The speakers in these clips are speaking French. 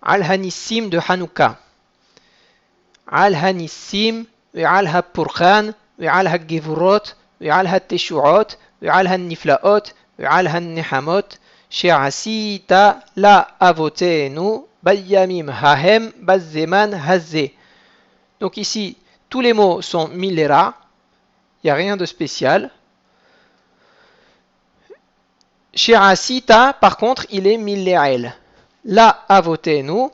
Al-Hanissim de Hanouka. Al-Hanissim, وعلها البرقان وعلها الجفرات وعلها التشوعات وعلها النفلاءات وعلها النحمات شعسيت لا أفوتينو بياميم هاهم بالزمان هزي. Donc ici, tous les mots sont millera, il n'y a rien de spécial. Shirasita, par contre, il est millérael. La avotenu,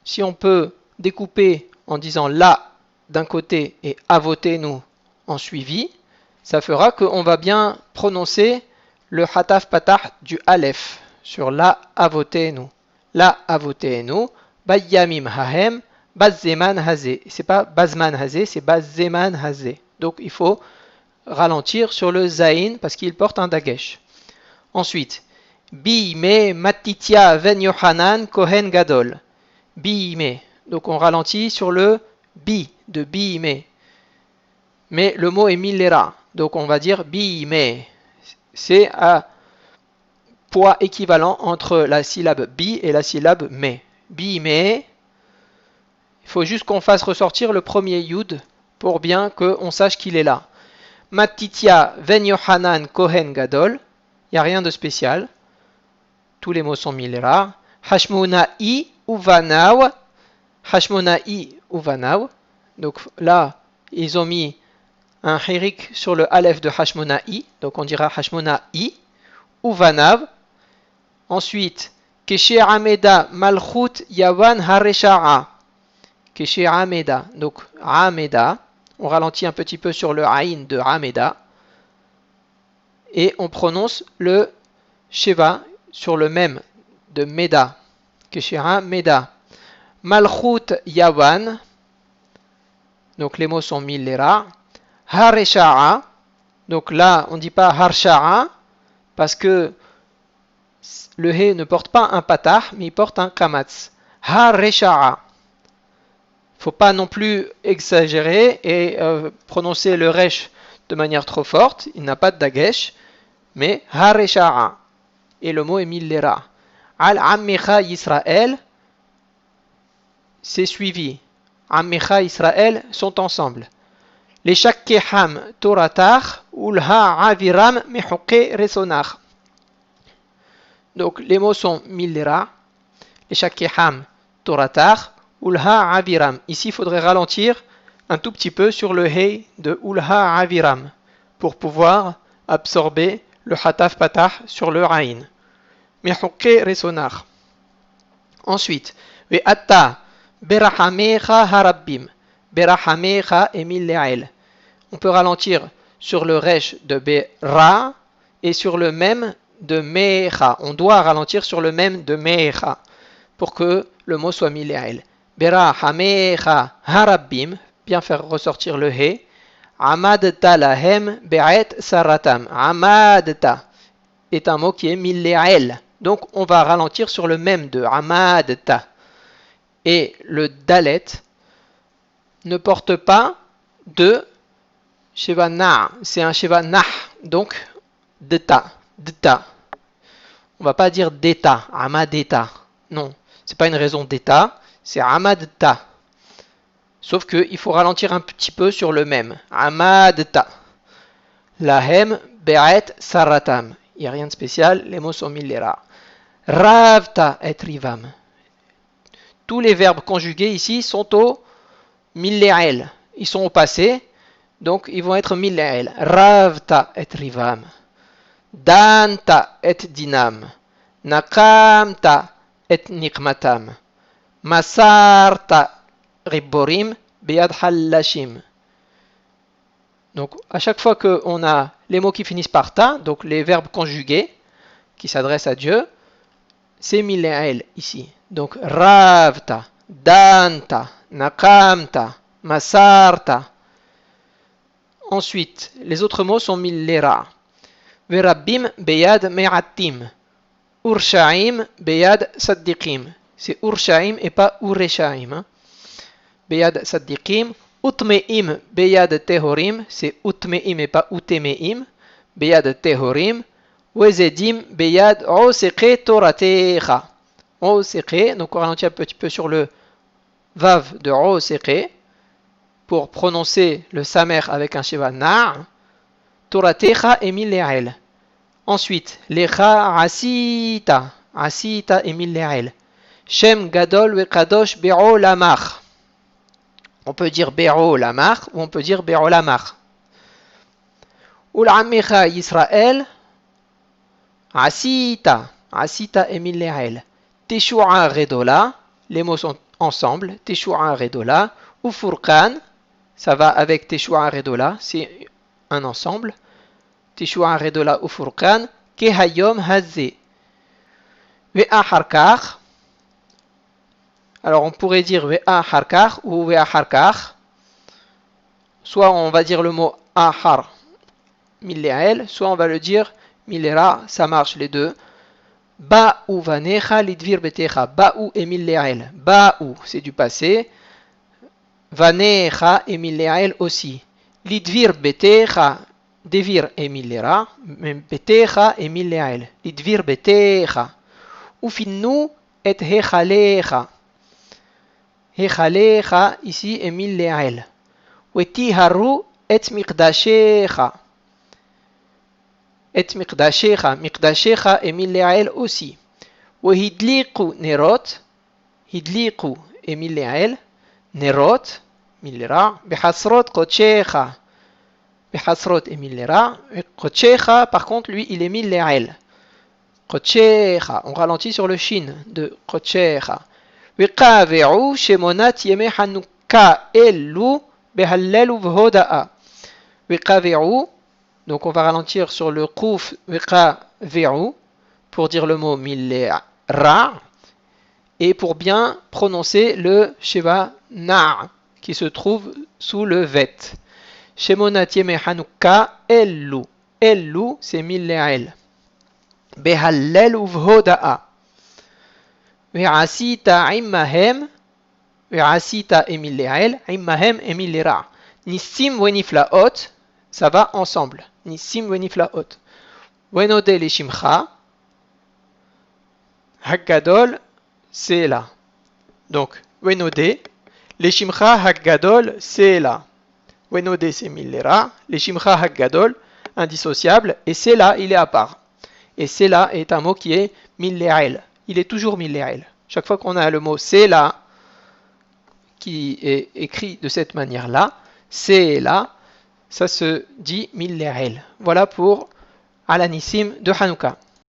si on peut découper en disant la d'un côté et avotenu en suivi, ça fera qu'on va bien prononcer le hataf patah du aleph sur la avotenu. La avotenu, bayyamim hahem, bazzeman hazé. C'est pas bazman hazé, c'est bazzeman hazé. Donc il faut ralentir sur le zaïn parce qu'il porte un dagesh. Ensuite, bi me matitia ven yohanan kohen gadol. Bi me. Donc on ralentit sur le bi de bi me. Mais le mot est millera. Donc on va dire bi me. C'est à poids équivalent entre la syllabe bi et la syllabe me. Bi me. Il faut juste qu'on fasse ressortir le premier yud pour bien qu'on sache qu'il est là. Matitia ven yohanan kohen gadol. Il n'y a rien de spécial. Tous les mots sont millera. Hashmona'i uvanaw. Hashmona'i uvanaw. Donc là, ils ont mis un hirik sur le aleph de Hashmona'i. Donc on dira Hashmona'i uvanaw. Ensuite, Keshe Ameda malchut yavan haresha'a. Keshe Ameda. Donc Ameda. On ralentit un petit peu sur le aïn de Ameda. Et on prononce le Sheva sur le même de Meda. Keshera Meda. Malchut Yavan. Donc les mots sont millera. Haresha'a. Donc là, on ne dit pas Harsha'a parce que le He ne porte pas un patah, mais il porte un kamatz. Haresha'a. Il ne faut pas non plus exagérer et prononcer le resh de manière trop forte. Il n'a pas de dagesh. Mais haresha'a. Et le mot est millera. Al-ammicha Yisraël, c'est suivi. Ammicha Israël sont ensemble. Les shakkeham toratach ulha aviram mehuke resonach. Donc les mots sont millera. Les shakkeham toratach ulha aviram. Ici, il faudrait ralentir un tout petit peu sur le hey de ulha aviram pour pouvoir absorber le hataf patah sur le raïn. Mehuke resonach. Ensuite, ve'atta berahamecha harabbim. Berahamecha et milla'el. On peut ralentir sur le resh de bera et sur le même de mecha. On doit ralentir sur le même de mecha pour que le mot soit milla'el. Berahamecha harabbim. Bien faire ressortir le he. Amadta lahem be'et saratam. Amadta est un mot qui est milla'el. Donc on va ralentir sur le même de amadta. Et le dalet ne porte pas de sheva na. C'est un sheva nah. Donc deta. Deta. On va pas dire deta. Amadeta. Non. C'est pas une raison d'état. C'est amadta. Sauf qu'il faut ralentir un petit peu sur le même. Amadta. Lahem be'et saratam. Il n'y a rien de spécial, les mots sont millera. Ravta et rivam. Tous les verbes conjugués ici sont au milla'el. Ils sont au passé, donc ils vont être milla'el. Ravta et rivam. Danta et dinam. Nakamta et nikmatam. Masarta Ribborim Beyad Hallashim. Donc, à chaque fois qu'on a les mots qui finissent par ta, donc les verbes conjugués qui s'adressent à Dieu, c'est milla'el ici. Donc, ravta, danta, nakamta, masarta. Ensuite, les autres mots sont millera. Verabbim Beyad Me'atim. Urshaim Beyad Saddiqim. C'est Urshaim et pas Ureshaim. Hein. Beyad Saddiqim, Utmeim Beyad Tehorim, c'est Utmeim et pas Utemeim, Beyad Tehorim, Wezedim Beyad Oseke Toratecha. Oseqe, donc on ralentit un petit peu sur le vav de Oseqe pour prononcer le samer avec un shiva na'. Toratecha emil le'el. Ensuite, lecha asita, asita emil le'el. Shem gadol ve kadosh be'olamach. On peut dire be'olamach ou on peut dire be'olamach. Ul'amecha Yisrael, asita, asita emil le'el. Teshu'a redola, les mots sont ensemble, Teshu'a redola, ou furqan, ça va avec Teshu'a redola, c'est un ensemble. Teshu'a redola ou furqan, kehayom hazé. Ve'a harkar, alors on pourrait dire ve'a harkar ou ve'a harkar, soit on va dire le mot ahar mille'el, soit on va le dire millera, ça marche les deux. Ba'u vanecha lidvir betecha. Ba'u et mille'el. Ba'u, c'est du passé. Vanecha et mille'el aussi. Lidvir betecha, devir et millera. Betecha et mille'el. Lidvir betecha. Ufinnu et hechalecha. Hechalecha, ici, et mille'el. Wetiharu et miqdashecha. Et miqdashecha, miqdashecha et mille'el aussi. Wehidliqu nerot, hidliqu et mille'el, nerot, millera, behasrot kochecha, behasrot et millera, kochecha par contre lui il est mille'el. Kochecha, on ralentit sur le shin de kochecha. Wekave'u shemonat yeme hanukka ellu behallelu vhoda'a. Wekave'u, donc on va ralentir sur le kouf ve'u pour dire le mot millera et pour bien prononcer le sheva na' qui se trouve sous le vet. Shemonat yeme hanukka ellu. Ellu c'est mille'el. Behallel uvhoda'a. Ve'asita immahem. Ve'asita et mille'el. Immahem et millera. Nissim weniflaot. Ça va ensemble. Nissim weniflaot. Wenode les shimcha. Haggadol, c'est là. Donc, wenode. Les shimcha haggadol, c'est là. Wenode, c'est millera. Les shimcha haggadol, indissociable. Et c'est là, il est à part. Et c'est là est un mot qui est mille'el. Il est toujours mille'el. Chaque fois qu'on a le mot c'est là, qui est écrit de cette manière-là, c'est là, ça se dit mille'el. Voilà pour Alanissim de Hanouka.